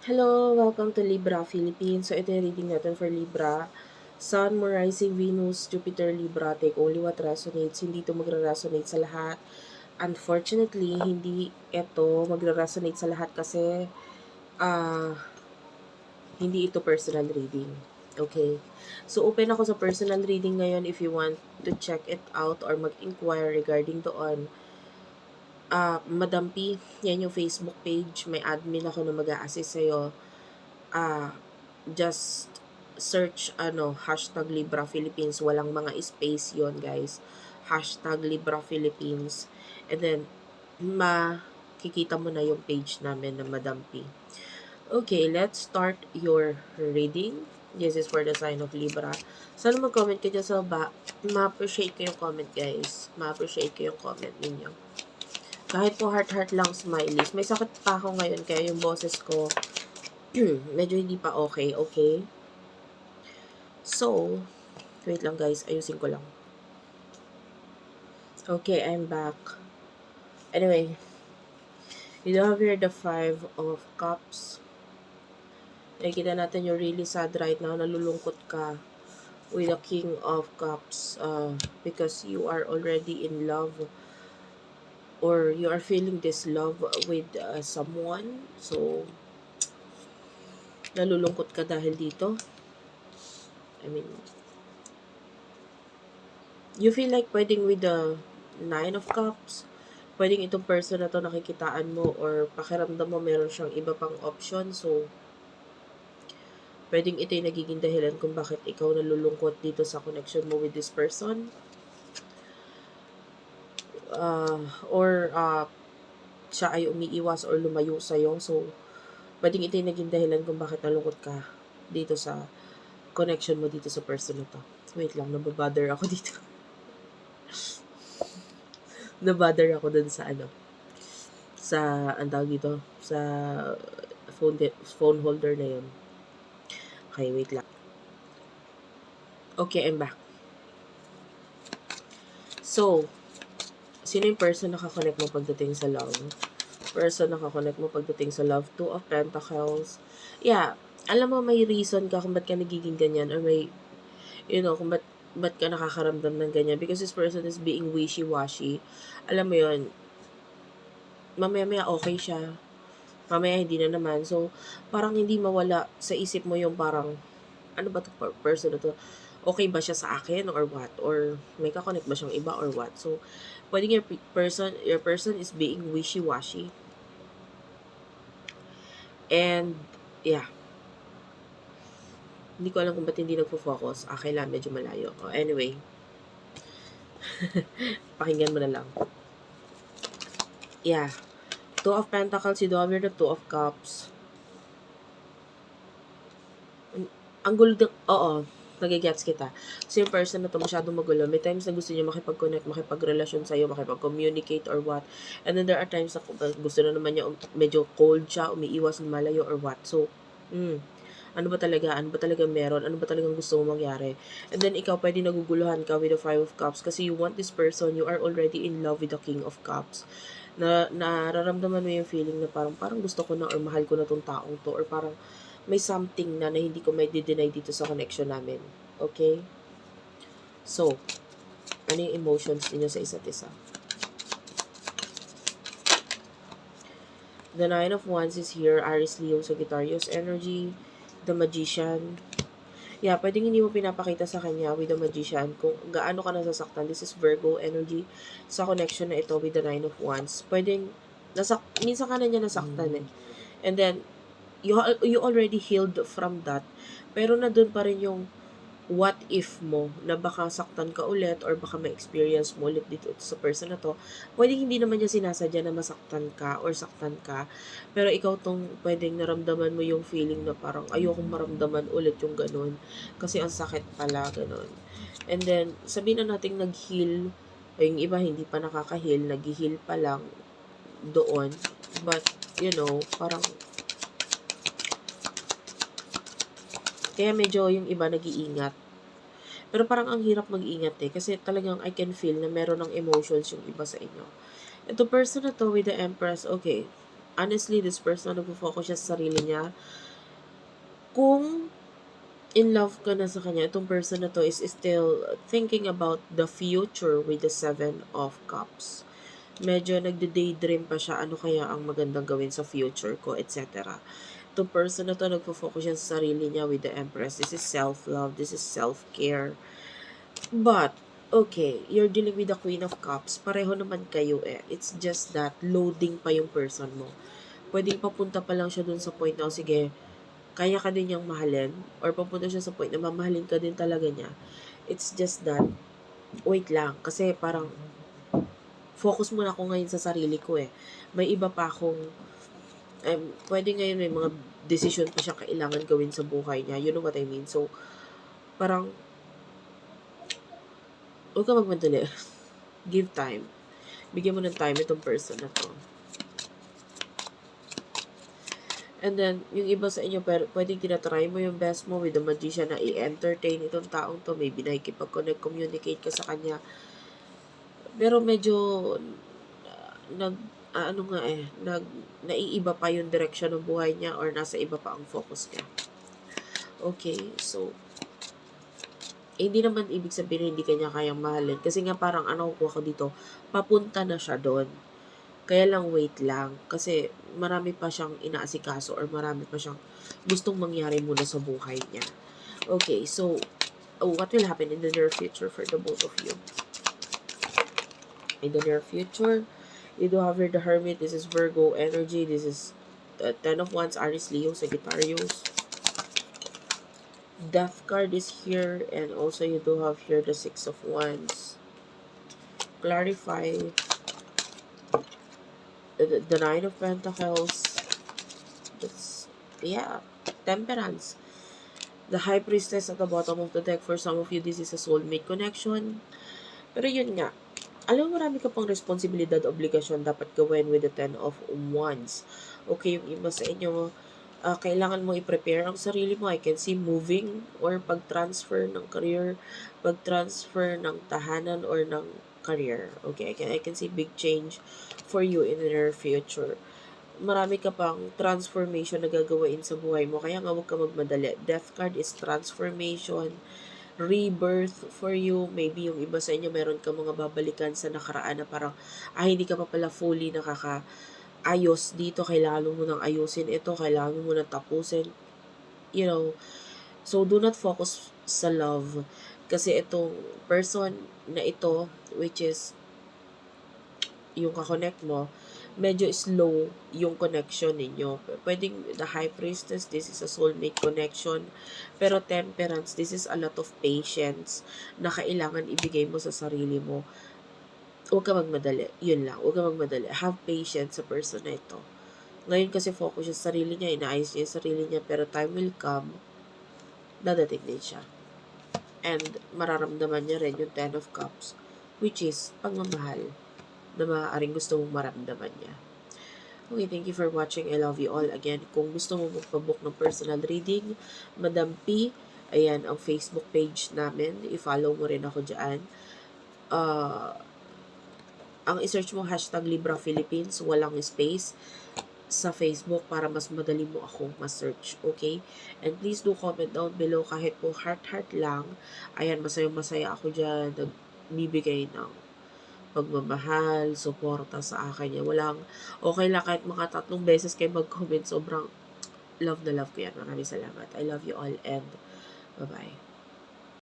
Hello, welcome to Libra Philippines. So ito yung reading natin for Libra. Sun, Moon, Rising, Venus, Jupiter, Libra, take only what resonates. Hindi ito magre-resonate sa lahat. Unfortunately, hindi ito magre-resonate sa lahat kasi ah hindi ito personal reading. Okay? So open ako sa personal reading ngayon if you want to check it out or mag-inquire regarding doon. Madam P, yan yung Facebook page. May admin ako na mag-a-assist sa'yo. Just search hashtag Libra Philippines. Walang mga space yon guys. Hashtag Libra Philippines. And then, makikita mo na yung page namin na Madam P. Okay, let's start your reading. This is for the sign of Libra. Sana mag-comment ka dyan sa ma-appreciate ko yung comment, guys. Ma-appreciate ko yung comment ninyo. Kahit po heart-heart lang smileys. May sakit pa ako ngayon, kaya yung boses ko medyo hindi pa okay, okay? So, wait lang guys, ayusin ko lang. Okay, I'm back. Anyway, you have here the 5 of Cups. Nakikita natin you're really sad right now, nalulungkot ka with the King of Cups because you are already in love or you are feeling this love with someone. So, nalulungkot ka dahil dito. I mean, you feel like pwedeng with the 9 of Cups, pwedeng itong person na to nakikitaan mo or pakiramdam mo meron siyang iba pang option. So, pwedeng ito yung nagiging dahilan kung bakit ikaw nalulungkot dito sa connection mo with this person. Or siya ay umiiwas or lumayo sa'yo. So, pwedeng ito yung naging dahilan kung bakit nalungkot ka dito sa connection mo dito sa person na to. Wait lang, nababother ako dito. Nabother ako dun sa ang tawag dito, sa phone holder na yun. Okay, wait lang. Okay, I'm back. So, sino yung person na kakonect mo pagdating sa love? Person na kakonect mo pagdating sa love? 2 of Pentacles. Yeah, alam mo may reason ka kung ba't ka nagiging ganyan or may, kung ba't ka nakakaramdam ng ganyan because this person is being wishy-washy. Alam mo yun, mamaya okay siya, mamaya hindi na naman. So, parang hindi mawala sa isip mo yung parang, ano ba to person na to? Okay ba siya sa akin or what? Or may kakonect ba siyang iba or what? So, pwedeng your person is being wishy-washy. And, yeah. Hindi ko alam kung ba't hindi nagpo-focus. Okay lang, medyo malayo. Anyway. Pakinggan mo na lang. Yeah. 2 of Pentacles, you do have the 2 of Cups. Ang gulo din, oo, nagigets kita. So, yung person na to masyadong magulo. May times na gusto niya makipag-connect, makipag-relasyon sa'yo, makipag-communicate or what. And then there are times na gusto na naman niya, medyo cold siya, umiiwas, lumalayo or what. So, ano ba talaga? Ano ba talaga meron? Ano ba talagang gusto mo mangyari? And then, ikaw, pwede naguguluhan ka with the 5 of Cups kasi you want this person, you are already in love with the King of Cups. Nararamdaman mo yung feeling na parang gusto ko na or mahal ko na tong taong to or parang may something na hindi ko may deny dito sa connection namin. Okay? So, ano yung emotions niyo sa isa't isa? The 9 of Wands is here. Aries, Leo, Sagittarius energy. The Magician. Yeah, pwedeng hindi mo pinapakita sa kanya with the Magician kung gaano ka nasasaktan. This is Virgo energy sa connection na ito with the 9 of Wands. Pwedeng, minsan ka na niya nasaktan eh. And then, you already healed from that. Pero na doon pa rin yung what if mo na baka saktan ka ulit or baka ma-experience mo ulit dito sa person na to. Pwedeng hindi naman niya sinasadya na masaktan ka or saktan ka. Pero ikaw tong pwedeng naramdaman mo yung feeling na parang ayokong maramdaman ulit yung ganun. Kasi ang sakit pala, ganun. And then, sabihin na natin nag-heal. Yung iba hindi pa nakaka-heal, nag-heal pa lang doon. But, parang kaya medyo yung iba nag-iingat. Pero parang ang hirap mag-ingat eh. Kasi talagang I can feel na meron ng emotions yung iba sa inyo. Ito person na to with the Empress, okay. honestly, this person nagpo-focus siya sa sarili niya. Kung in love ka na sa kanya, itong person na to is still thinking about the future with the 7 of Cups. Medyo nagde-daydream pa siya, ano kaya ang magandang gawin sa future ko, etc. Itong person na to, nagpo-focus siya sa sarili niya with the Empress. This is self-love, this is self-care. But, okay, you're dealing with the Queen of Cups. Pareho naman kayo eh. It's just that, loading pa yung person mo. Pwedeng papunta pa lang siya dun sa point na, sige, kaya ka din niyang mahalin, or papunta siya sa point na mamahalin ka din talaga niya. It's just that, wait lang, kasi parang, focus muna ako ngayon sa sarili ko eh. May iba pa akong, pwede ngayon may mga decision pa siya kailangan gawin sa buhay niya. You know what I mean? So, parang, huwag ka magmadali. Give time. Bigyan mo ng time itong person na to. And then, yung iba sa inyo, pwedeng tinatry mo yung best mo with the Magician na i-entertain itong taong to. Maybe nakikipag-connect, communicate ka sa kanya. Pero medyo, naiiba pa yung direction ng buhay niya or nasa iba pa ang focus niya. Okay, so, hindi naman ibig sabihin hindi kanya kayang mahalin. Kasi nga parang kuha ko dito, papunta na siya doon. Kaya lang wait lang. Kasi marami pa siyang inaasikaso or marami pa siyang gustong mangyari muna sa buhay niya. Okay, so, what will happen in the near future for the both of you? In the near future, you do have here the Hermit. This is Virgo energy. This is the 10 of Wands, Aries, Leo, Sagittarius. Death card is here, and also you do have here the 6 of Wands. Clarify. The 9 of Pentacles. That's, yeah, Temperance. The High Priestess at the bottom of the deck. For some of you, this is a soulmate connection. Pero yun nga, alam mo, marami ka pang responsibilidad, obligasyon dapat gawin with the 10 of Wands. Okay, yung iba sa inyo, kailangan mo i-prepare ang sarili mo. I can see moving or pag-transfer ng career, pag-transfer ng tahanan or ng career. Okay, I can see big change for you in the near future. Marami ka pang transformation na gagawain sa buhay mo. Kaya nga huwag ka magmadali. Death card is transformation, rebirth for you. Maybe yung iba sa inyo, meron ka mga babalikan sa nakaraan na parang, hindi ka pa pala fully nakakaayos dito. Kailangan mo nang ayusin ito. Kailangan mo nang tapusin. You know, so do not focus sa love. Kasi itong person na ito, which is yung kakonect mo, medyo slow yung connection ninyo. Pwedeng the High Priestess, this is a soulmate connection. Pero Temperance, this is a lot of patience na kailangan ibigay mo sa sarili mo. Huwag ka magmadali. Yun lang. Huwag ka magmadali. Have patience sa person na ito. Ngayon kasi focus siya sa sarili niya, inaayos niya yung sarili niya, pero time will come, dadating din siya. And mararamdaman niya rin yung 10 of Cups, which is pagmamahal na maaaring gusto mong maramdaman niya. Okay, thank you for watching. I love you all. Again, kung gusto mo magpabook ng personal reading, Madam P, ayan ang Facebook page namin. I-follow mo rin ako dyan. Ang i-search mo, #Libra Philippines, walang space sa Facebook para mas madali mo akong ma-search, okay? And please do comment down below kahit po heart lang. Ayan, masaya ako dyan. Nagbibigay ng pagmamahal, suporta sa akin. Okay lang kahit mga 3 beses kayo mag-comment. Sobrang love na love ko yan. Maraming salamat. I love you all and bye-bye.